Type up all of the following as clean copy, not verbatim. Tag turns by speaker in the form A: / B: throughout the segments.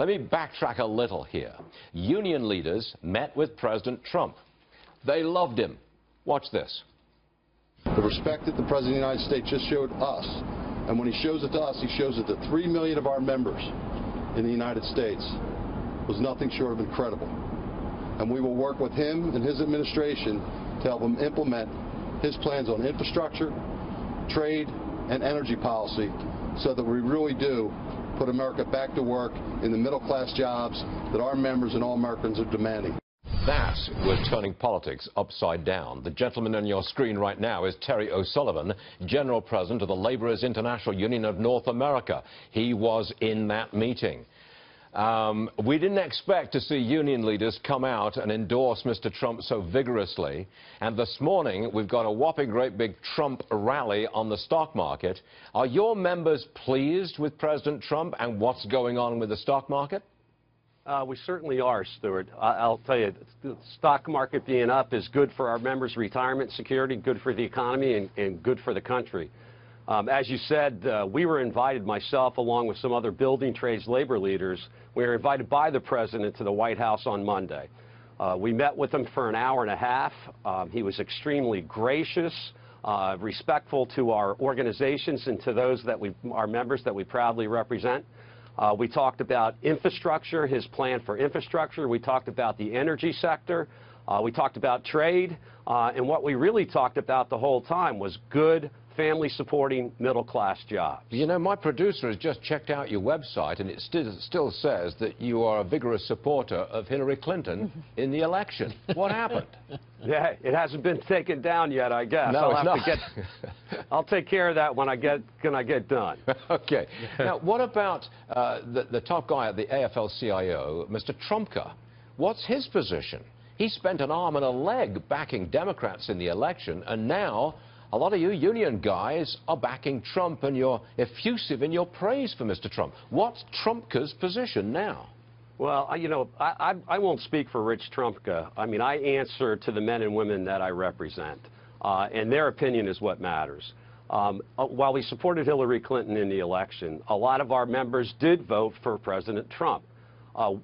A: Let me backtrack a little here. Union leaders met with President Trump. They loved him. Watch this.
B: The respect that the President of the United States just showed us, and when he shows it to us, he shows it to 3 million of our members in the United States, was nothing short of incredible. And we will work with him and his administration to help him implement his plans on infrastructure, trade, and energy policy so that we really do put America back to work in the middle-class jobs that our members and all Americans are demanding.
A: That was turning politics upside down. The gentleman on your screen right now is Terry O'Sullivan, General President of the Laborers International Union of North America. He was in that meeting. We didn't expect to see union leaders come out and endorse Mr. Trump so vigorously. And this morning, we've got a whopping great big Trump rally on the stock market. Are your members pleased with President Trump and what's going on with the stock market?
C: We certainly are, Stuart. I'll tell you, the stock market being up is good for our members' retirement security, good for the economy, and good for the country. As you said, we were invited, myself, along with some other building trades labor leaders, we were invited by the President to the White House on Monday. We met with him for an hour and a half. He was extremely gracious, respectful to our organizations and to those that our members that we proudly represent. We talked about infrastructure, his plan for infrastructure. We talked about the energy sector. We talked about trade. And what we really talked about the whole time was good, family-supporting, middle-class jobs.
A: You know, my producer has just checked out your website, and it still says that you are a vigorous supporter of Hillary Clinton in the election. What happened?
C: Yeah, it hasn't been taken down yet, I guess.
A: No, it's not.
C: I'll take care of that when I get done.
A: Okay. Now, what about the top guy at the AFL-CIO, Mr. Trumka? What's his position? He spent an arm and a leg backing Democrats in the election, and now a lot of you union guys are backing Trump, and you're effusive in your praise for Mr. Trump. What's Trumka's position now?
C: Well, you know, I won't speak for Rich Trumka. I mean, I answer to the men and women that I represent, and their opinion is what matters. While we supported Hillary Clinton in the election, a lot of our members did vote for President Trump.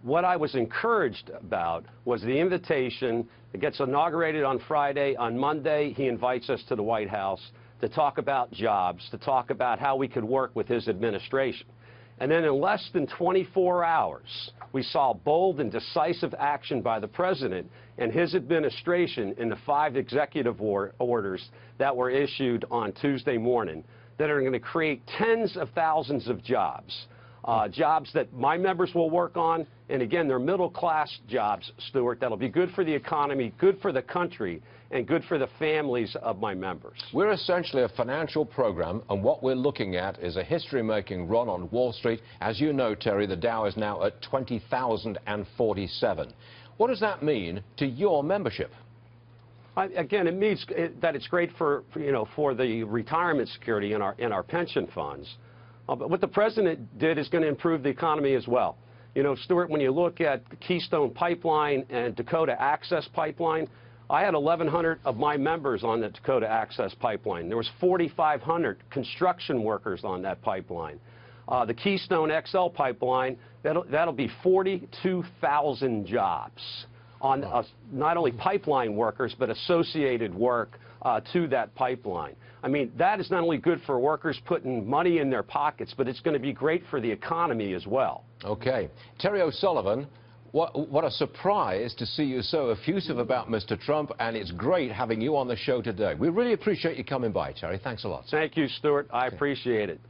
C: What I was encouraged about was the invitation. It gets inaugurated on Friday. On Monday, he invites us to the White House to talk about jobs, to talk about how we could work with his administration. And then in less than 24 hours, we saw bold and decisive action by the President and his administration in the 5 executive orders that were issued on Tuesday morning that are going to create tens of thousands of jobs. Jobs that my members will work on, and again, they're middle-class jobs, Stuart, that'll be good for the economy, good for the country, and good for the families of my members.
A: We're essentially a financial program, and what we're looking at is a history-making run on Wall Street. As you know, Terry, the Dow is now at 20,047. What does that mean to your membership?
C: Again, it means that it's great for the retirement security in our pension funds. But what the President did is going to improve the economy as well. You know, Stuart, when you look at the Keystone Pipeline and Dakota Access Pipeline, I had 1,100 of my members on the Dakota Access Pipeline. There was 4,500 construction workers on that pipeline. The Keystone XL Pipeline, that'll be 42,000 jobs on not only pipeline workers, but associated work to that pipeline. I mean, that is not only good for workers putting money in their pockets, but it's going to be great for the economy as well.
A: Okay. Terry O'Sullivan, what a surprise to see you so effusive about Mr. Trump, and it's great having you on the show today. We really appreciate you coming by, Terry. Thanks a lot.
C: Thank you, Stuart. I appreciate it.